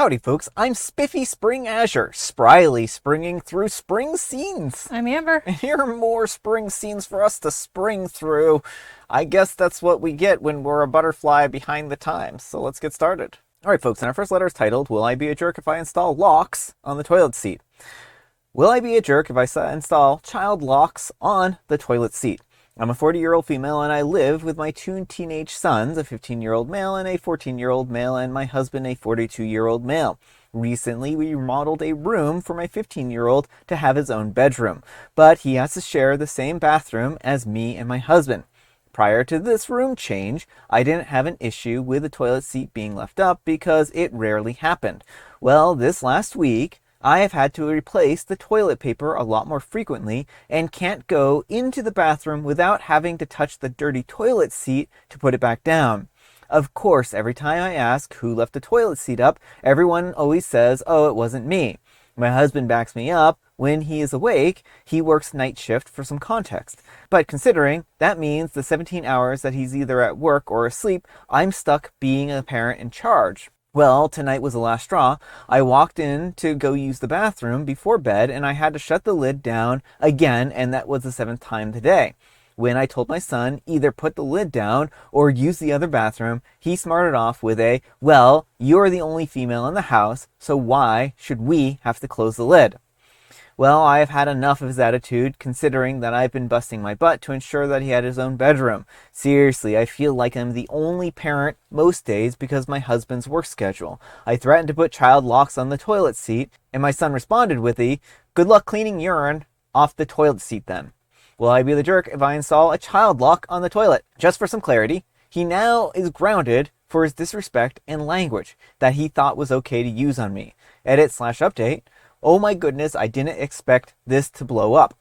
Howdy folks, I'm Spiffy Spring Azure, spryly springing through spring scenes. I'm Amber. And here are more spring scenes for us to spring through. I guess that's what we get when we're a butterfly behind the times, so let's get started. Alright folks, and our first letter is titled, Will I Be a Jerk If I Install Locks on the Toilet Seat? Will I be a jerk if I install child locks on the toilet seat? I'm a 40-year-old female and I live with my two teenage sons, a 15-year-old male and a 14-year-old male, and my husband, a 42-year-old male. Recently, we remodeled a room for my 15-year-old to have his own bedroom, but he has to share the same bathroom as me and my husband. Prior to this room change, I didn't have an issue with the toilet seat being left up because it rarely happened. Well, this last week, I have had to replace the toilet paper a lot more frequently and can't go into the bathroom without having to touch the dirty toilet seat to put it back down. Of course, every time I ask who left the toilet seat up, everyone always says, oh, it wasn't me. My husband backs me up. When he is awake, he works night shift for some context. But considering that means the 17 hours that he's either at work or asleep, I'm stuck being a parent in charge. Well, tonight was the last straw. I walked in to go use the bathroom before bed and I had to shut the lid down again, and that was the 7th time today. When I told my son either put the lid down or use the other bathroom, he smarted off with a, well, you're the only female in the house, so why should we have to close the lid? Well, I have had enough of his attitude, considering that I've been busting my butt to ensure that he had his own bedroom. Seriously, I feel like I'm the only parent most days because of my husband's work schedule. I threatened to put child locks on the toilet seat, and my son responded with the, good luck cleaning urine off the toilet seat then. Will I be the jerk if I install a child lock on the toilet? Just for some clarity, he now is grounded for his disrespect and language that he thought was okay to use on me. Edit/update. Oh my goodness, I didn't expect this to blow up.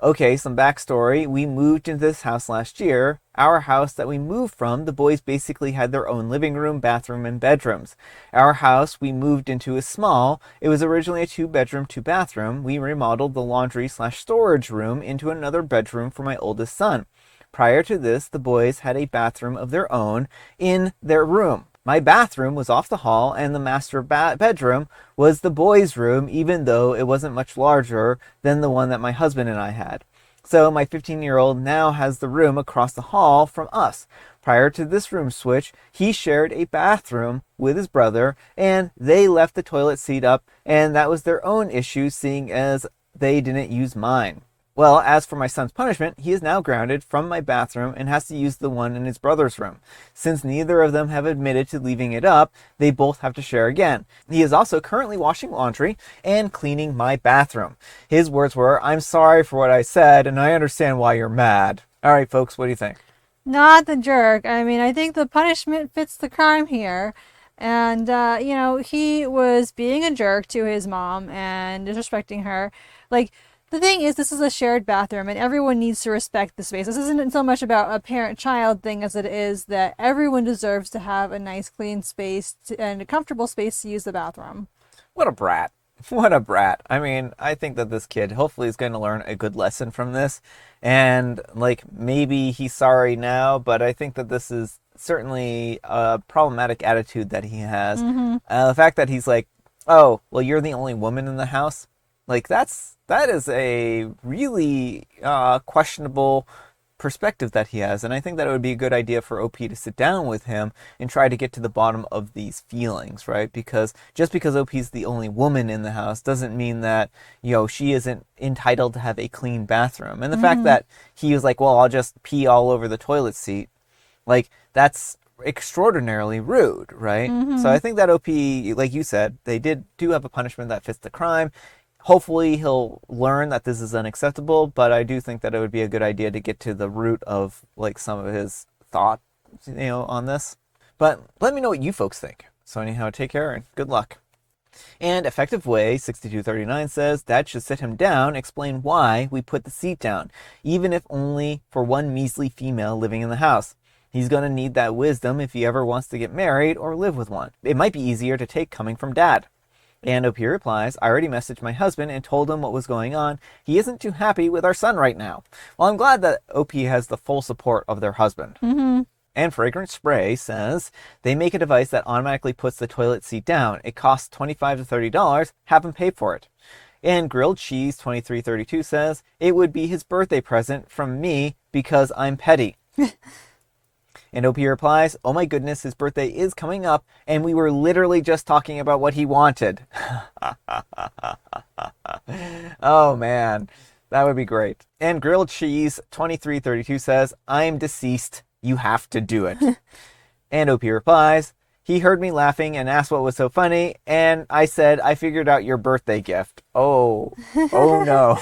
Okay, some backstory. We moved into this house last year. Our house that we moved from, the boys basically had their own living room, bathroom, and bedrooms. Our house we moved into is small. It was originally a 2-bedroom, 2-bathroom. We remodeled the laundry/storage room into another bedroom for my oldest son. Prior to this, the boys had a bathroom of their own in their room. My bathroom was off the hall, and the master bedroom was the boys' room, even though it wasn't much larger than the one that my husband and I had. So my 15-year-old now has the room across the hall from us. Prior to this room switch, he shared a bathroom with his brother, and they left the toilet seat up, and that was their own issue, seeing as they didn't use mine. Well, as for my son's punishment, he is now grounded from my bathroom and has to use the one in his brother's room. Since neither of them have admitted to leaving it up, they both have to share again. He is also currently washing laundry and cleaning my bathroom. His words were, I'm sorry for what I said, and I understand why you're mad. All right, folks, what do you think? Not the jerk. I mean, I think the punishment fits the crime here. And, he was being a jerk to his mom and disrespecting her. Like, the thing is, this is a shared bathroom, and everyone needs to respect the space. This isn't so much about a parent-child thing as it is that everyone deserves to have a nice, clean space and a comfortable space to use the bathroom. What a brat. What a brat. I mean, I think that this kid hopefully is going to learn a good lesson from this. And, maybe he's sorry now, but I think that this is certainly a problematic attitude that he has. Mm-hmm. The fact that he's like, oh, well, you're the only woman in the house. That is a really questionable perspective that he has, and I think that it would be a good idea for OP to sit down with him and try to get to the bottom of these feelings, right? Because just because OP is the only woman in the house doesn't mean that, she isn't entitled to have a clean bathroom. And the fact that he was like, well, I'll just pee all over the toilet seat, that's extraordinarily rude, right? Mm-hmm. So I think that OP, like you said, they do have a punishment that fits the crime. Hopefully he'll learn that this is unacceptable, but I do think that it would be a good idea to get to the root of some of his thought, on this. But let me know what you folks think. So anyhow, take care and good luck. And Effective Way 6239 says, Dad should sit him down, explain why we put the seat down, even if only for one measly female living in the house. He's going to need that wisdom if he ever wants to get married or live with one. It might be easier to take coming from Dad. And OP replies, I already messaged my husband and told him what was going on. He isn't too happy with our son right now. Well, I'm glad that OP has the full support of their husband. Mm-hmm. And Fragrant Spray says, they make a device that automatically puts the toilet seat down. It costs $25 to $30. Have them pay for it. And Grilled Cheese 2332 says, it would be his birthday present from me because I'm petty. And OP replies, oh my goodness, his birthday is coming up, and we were literally just talking about what he wanted. Oh man, that would be great. And Grilled Cheese 2332 says, I'm deceased. You have to do it. And OP replies, he heard me laughing and asked what was so funny, and I said, I figured out your birthday gift. Oh no.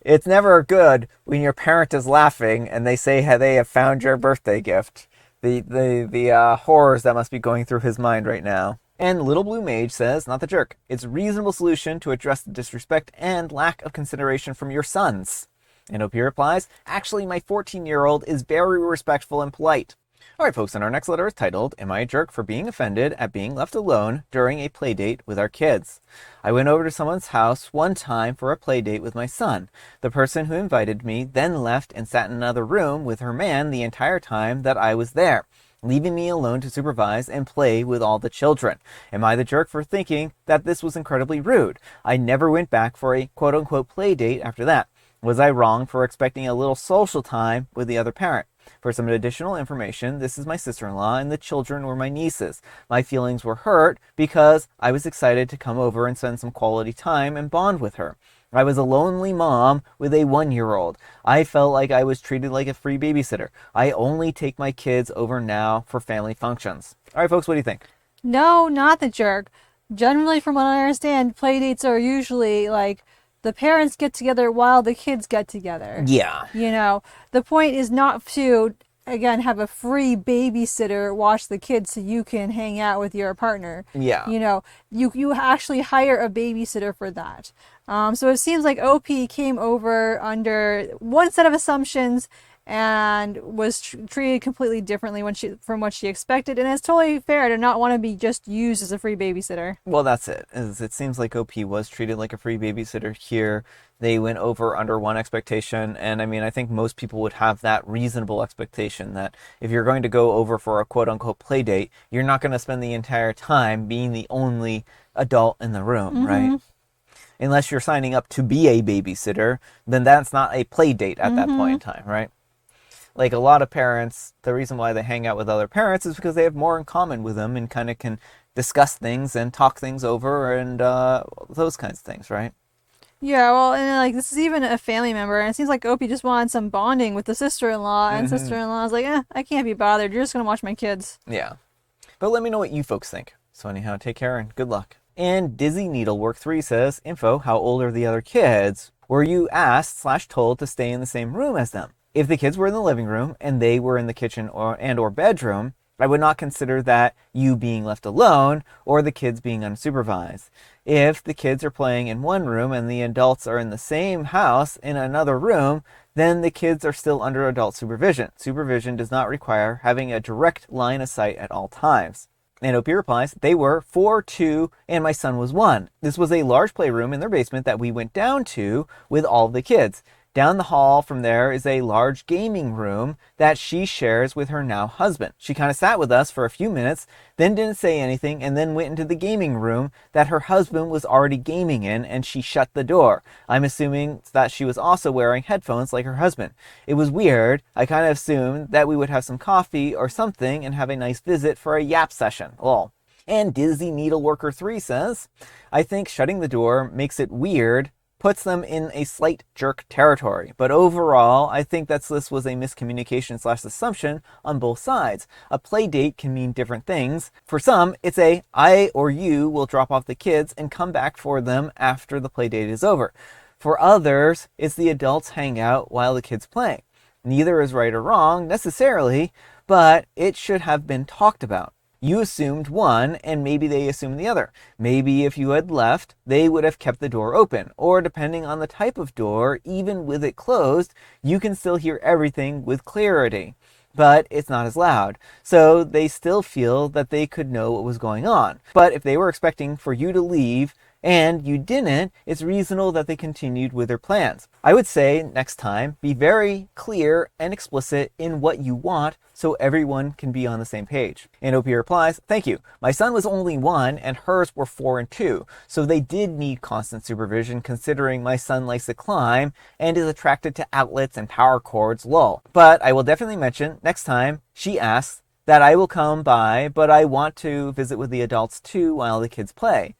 It's never good when your parent is laughing and they say how they have found your birthday gift. The horrors that must be going through his mind right now. And Little Blue Mage says, not the jerk, it's a reasonable solution to address the disrespect and lack of consideration from your sons. And OP replies, actually my 14-year-old is very respectful and polite. Alright folks, and our next letter is titled, Am I a Jerk for Being Offended at Being Left Alone During a Playdate with Our Kids? I went over to someone's house one time for a playdate with my son. The person who invited me then left and sat in another room with her man the entire time that I was there, leaving me alone to supervise and play with all the children. Am I the jerk for thinking that this was incredibly rude? I never went back for a quote-unquote playdate after that. Was I wrong for expecting a little social time with the other parent? For some additional information, this is my sister-in-law and the children were my nieces. My feelings were hurt because I was excited to come over and spend some quality time and bond with her. I was a lonely mom with a 1-year-old. I felt like I was treated like a free babysitter. I only take my kids over now for family functions. All right, folks, what do you think? No, not the jerk. Generally, from what I understand, playdates are usually like the parents get together while the kids get together. Yeah. You know, the point is not to, again, have a free babysitter watch the kids so you can hang out with your partner. Yeah. You know, you actually hire a babysitter for that. So it seems like OP came over under one set of assumptions and was treated completely differently from what she expected, and it's totally fair to not want to be just used as a free babysitter. Well, that's it. It seems like OP was treated like a free babysitter here. They went over under one expectation, and I mean, I think most people would have that reasonable expectation that if you're going to go over for a quote-unquote play date, you're not going to spend the entire time being the only adult in the room, right? Unless you're signing up to be a babysitter, then that's not a play date at that point in time, right? Like a lot of parents, the reason why they hang out with other parents is because they have more in common with them and kind of can discuss things and talk things over and those kinds of things, right? Yeah, well, and like this is even a family member, and it seems like Opie just wanted some bonding with the sister-in-law, and sister-in-law is like, I can't be bothered. You're just gonna watch my kids. Yeah, but let me know what you folks think. So anyhow, take care and good luck. And Dizzy Needlework 3 says, info, how old are the other kids? Were you asked/told to stay in the same room as them? If the kids were in the living room and they were in the kitchen or bedroom, I would not consider that you being left alone or the kids being unsupervised. If the kids are playing in one room and the adults are in the same house in another room, then the kids are still under adult supervision. Supervision does not require having a direct line of sight at all times. And OP replies, they were 4, 2, and my son was 1. This was a large playroom in their basement that we went down to with all the kids. Down the hall from there is a large gaming room that she shares with her now husband. She kind of sat with us for a few minutes, then didn't say anything, and then went into the gaming room that her husband was already gaming in, and she shut the door. I'm assuming that she was also wearing headphones like her husband. It was weird. I kind of assumed that we would have some coffee or something and have a nice visit for a yap session. Lol. And Dizzy Needleworker 3 says, I think shutting the door makes it weird, puts them in a slight jerk territory. But overall, I think that this was a miscommunication/assumption on both sides. A play date can mean different things. For some, it's a I or you will drop off the kids and come back for them after the play date is over. For others, it's the adults hang out while the kids play. Neither is right or wrong necessarily, but it should have been talked about. You assumed one, and maybe they assumed the other. Maybe if you had left, they would have kept the door open. Or depending on the type of door, even with it closed, you can still hear everything with clarity. But it's not as loud. So they still feel that they could know what was going on. But if they were expecting for you to leave and you didn't, it's reasonable that they continued with their plans. I would say next time, be very clear and explicit in what you want so everyone can be on the same page. And OP replies, thank you. My son was only 1 and hers were 4 and 2, so they did need constant supervision considering my son likes to climb and is attracted to outlets and power cords, lol. But I will definitely mention next time she asks that I will come by, but I want to visit with the adults too while the kids play.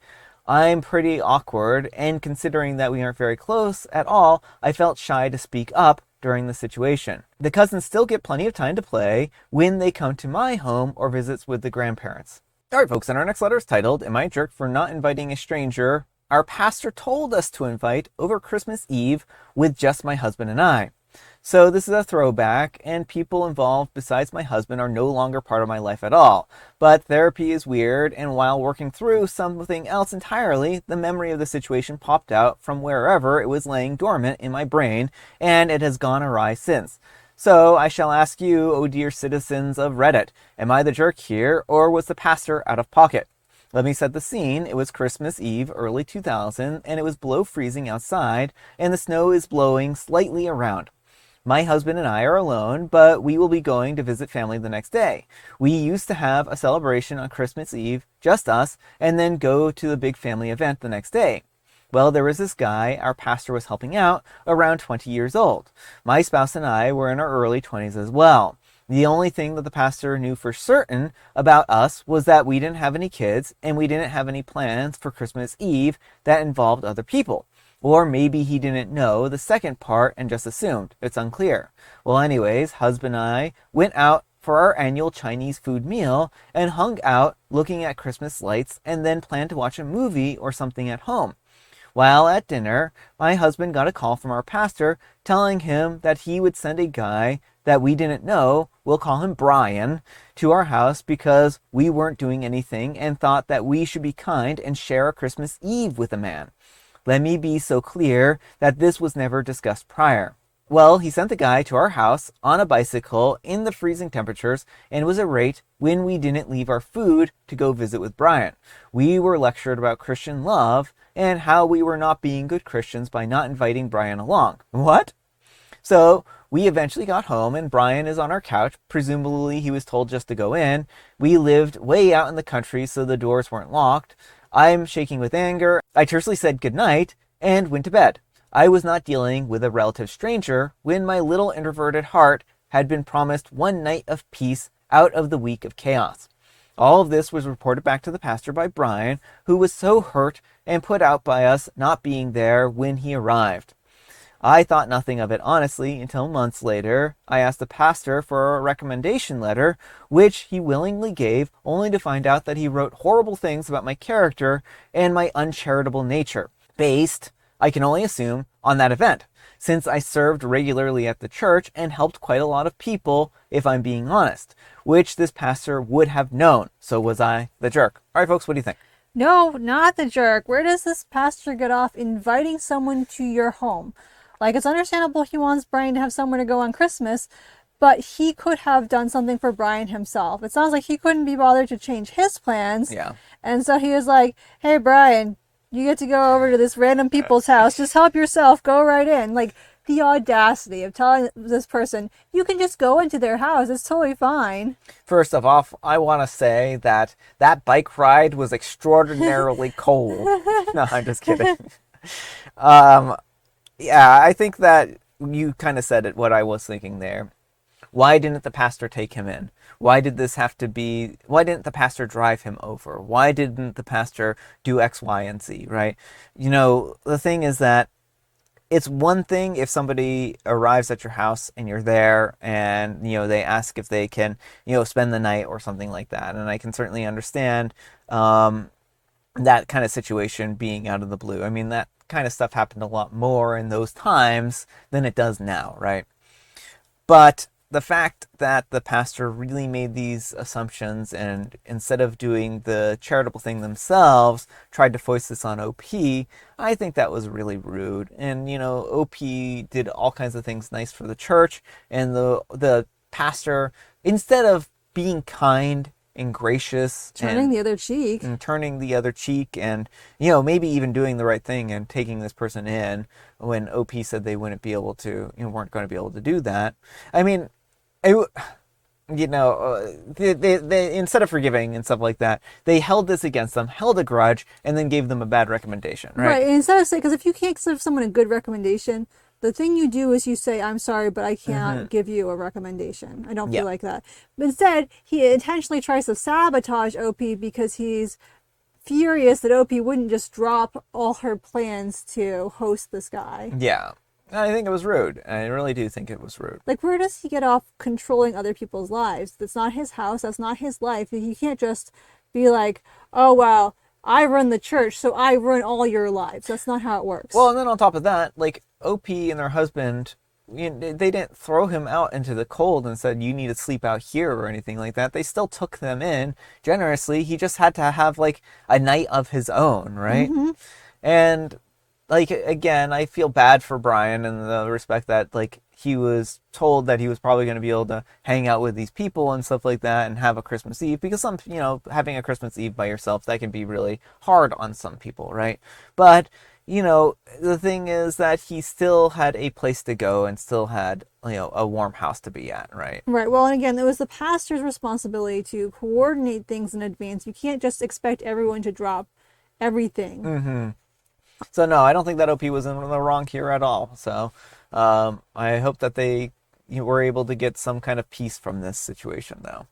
I'm pretty awkward, and considering that we aren't very close at all, I felt shy to speak up during the situation. The cousins still get plenty of time to play when they come to my home or visits with the grandparents. Alright folks, and our next letter is titled, Am I a Jerk for Not Inviting a Stranger Our Pastor Told Us to Invite Over Christmas Eve with Just My Husband and I? So this is a throwback, and people involved besides my husband are no longer part of my life at all. But therapy is weird, and while working through something else entirely, the memory of the situation popped out from wherever it was laying dormant in my brain, and it has gone awry since. So I shall ask you, oh dear citizens of Reddit, am I the jerk here, or was the pastor out of pocket? Let me set the scene. It was Christmas Eve, early 2000, and it was below freezing outside, and the snow is blowing slightly around. My husband and I are alone, but we will be going to visit family the next day. We used to have a celebration on Christmas Eve, just us, and then go to the big family event the next day. Well, there was this guy our pastor was helping out, around 20 years old. My spouse and I were in our early 20s as well. The only thing that the pastor knew for certain about us was that we didn't have any kids, and we didn't have any plans for Christmas Eve that involved other people. Or maybe he didn't know the second part and just assumed. It's unclear. Well, anyways, husband and I went out for our annual Chinese food meal and hung out looking at Christmas lights and then planned to watch a movie or something at home. While at dinner, my husband got a call from our pastor telling him that he would send a guy that we didn't know, we'll call him Brian, to our house because we weren't doing anything and thought that we should be kind and share a Christmas Eve with a man. Let me be so clear that this was never discussed prior. Well, he sent the guy to our house on a bicycle in the freezing temperatures and was irate when we didn't leave our food to go visit with Brian. We were lectured about Christian love and how we were not being good Christians by not inviting Brian along. What? So we eventually got home and Brian is on our couch. Presumably he was told just to go in. We lived way out in the country, so the doors weren't locked. I'm shaking with anger. I tersely said goodnight and went to bed. I was not dealing with a relative stranger when my little introverted heart had been promised one night of peace out of the week of chaos. All of this was reported back to the pastor by Brian, who was so hurt and put out by us not being there when he arrived. I thought nothing of it honestly until months later. I asked the pastor for a recommendation letter, which he willingly gave, only to find out that he wrote horrible things about my character and my uncharitable nature, based, I can only assume, on that event, since I served regularly at the church and helped quite a lot of people, if I'm being honest, which this pastor would have known. So was I the jerk? All right, folks, what do you think? No, not the jerk. Where does this pastor get off inviting someone to your home? Like, it's understandable he wants Brian to have somewhere to go on Christmas, but he could have done something for Brian himself. It sounds like he couldn't be bothered to change his plans. Yeah. And so he was like, hey, Brian, you get to go over to this random people's house. Just help yourself. Go right in. Like, the audacity of telling this person, you can just go into their house. It's totally fine. First of all, I want to say that that bike ride was extraordinarily cold. No, I'm just kidding. Yeah, I think that you kind of said it, what I was thinking there. Why didn't the pastor take him in? Why didn't the pastor drive him over? Why didn't the pastor do X, Y, and Z, right? You know, the thing is that it's one thing if somebody arrives at your house and you're there and, you know, they ask if they can, you know, spend the night or something like that. And I can certainly understand that kind of situation being out of the blue. I mean, that kind of stuff happened a lot more in those times than it does now, right? But the fact that the pastor really made these assumptions and instead of doing the charitable thing themselves, tried to foist this on OP, I think that was really rude. And, you know, OP did all kinds of things nice for the church, and the pastor, instead of being kind and gracious Turning the other cheek. and turning the other cheek, and maybe even doing the right thing and taking this person in when OP said they wouldn't be able to, weren't going to be able to do that. I mean, they instead of forgiving and stuff like that, they held this against them, held a grudge, and then gave them a bad recommendation, right? Right, and instead of saying, because if you can't give someone a good recommendation, the thing you do is you say, I'm sorry, but I can't give you a recommendation. I don't feel like that. But instead, he intentionally tries to sabotage OP because he's furious that OP wouldn't just drop all her plans to host this guy. Yeah. I think it was rude. I really do think it was rude. Like, where does he get off controlling other people's lives? That's not his house. That's not his life. He can't just be like, oh, well, I run the church, so I run all your lives. That's not how it works. Well, and then on top of that, like, OP and her husband, they didn't throw him out into the cold and said, you need to sleep out here or anything like that. They still took them in generously. He just had to have, like, a night of his own, right? And... like, again, I feel bad for Brian in the respect that, like, he was told that he was probably going to be able to hang out with these people and stuff like that and have a Christmas Eve, because having a Christmas Eve by yourself, that can be really hard on some people, right? But, the thing is that he still had a place to go and still had, a warm house to be at, right? Right. Well, and again, it was the pastor's responsibility to coordinate things in advance. You can't just expect everyone to drop everything. So no, I don't think that OP was in the wrong here at all. So I hope that they were able to get some kind of peace from this situation, though.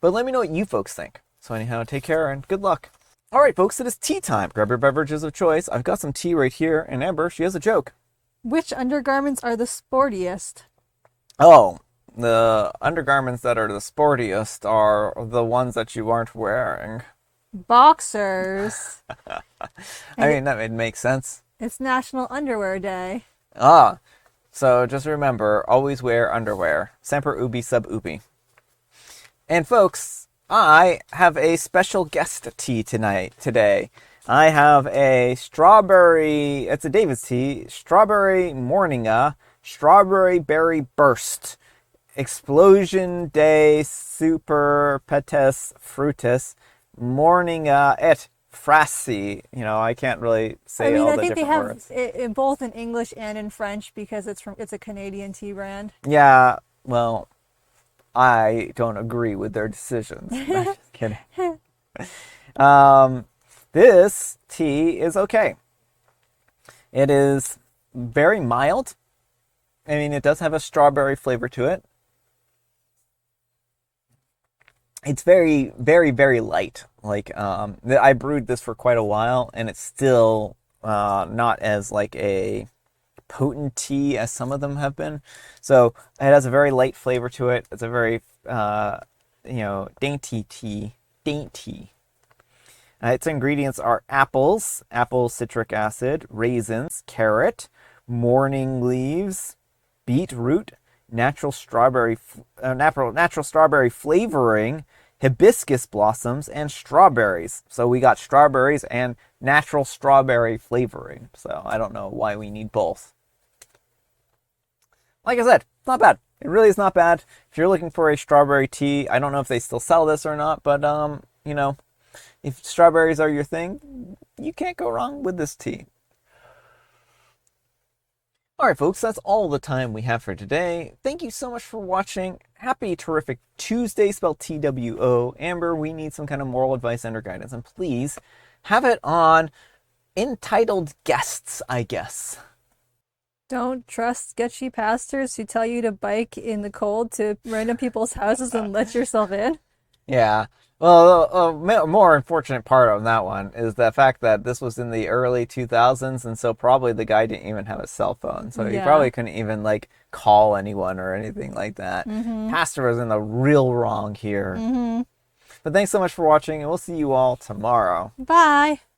But let me know what you folks think. So anyhow, take care and good luck. All right, folks, it is tea time. Grab your beverages of choice. I've got some tea right here, and Amber, she has a joke. Which undergarments are the sportiest? Oh, the undergarments that are the sportiest are the ones that you aren't wearing. Boxers. I mean, that would make sense. It's National Underwear Day. So just remember, always wear underwear. Semper ubi sub ubi. And folks, I have a special guest tea today. I have a it's a David's tea, strawberry morninga, strawberry berry burst, explosion day super petes fruitus, morninga et frassi. I can't really say all the different words. I think they have it both in English and in French because it's a Canadian tea brand. Yeah, well, I don't agree with their decisions. I'm just kidding. This tea is okay. It is very mild. I mean, it does have a strawberry flavor to it. It's very, very, very light. Like, I brewed this for quite a while, and it's still not as like a potent tea as some of them have been. So it has a very light flavor to it. It's a very, dainty tea. Dainty. Its ingredients are apples, apple citric acid, raisins, carrot, morning leaves, beetroot, natural strawberry flavoring, hibiscus blossoms, and strawberries. So we got strawberries and natural strawberry flavoring. So I don't know why we need both. Like I said, it's not bad. It really is not bad. If you're looking for a strawberry tea, I don't know if they still sell this or not, but if strawberries are your thing, you can't go wrong with this tea. Alright folks, that's all the time we have for today. Thank you so much for watching. Happy terrific Tuesday, spelled TWO. Amber, we need some kind of moral advice and or guidance, and please have it on entitled guests, I guess. Don't trust sketchy pastors who tell you to bike in the cold to random people's houses and let yourself in. Yeah. Well, a more unfortunate part of that one is the fact that this was in the early 2000s, and so probably the guy didn't even have a cell phone, so he probably couldn't even like call anyone or anything like that. Pastor was in the real wrong here. But thanks so much for watching, and we'll see you all tomorrow. Bye.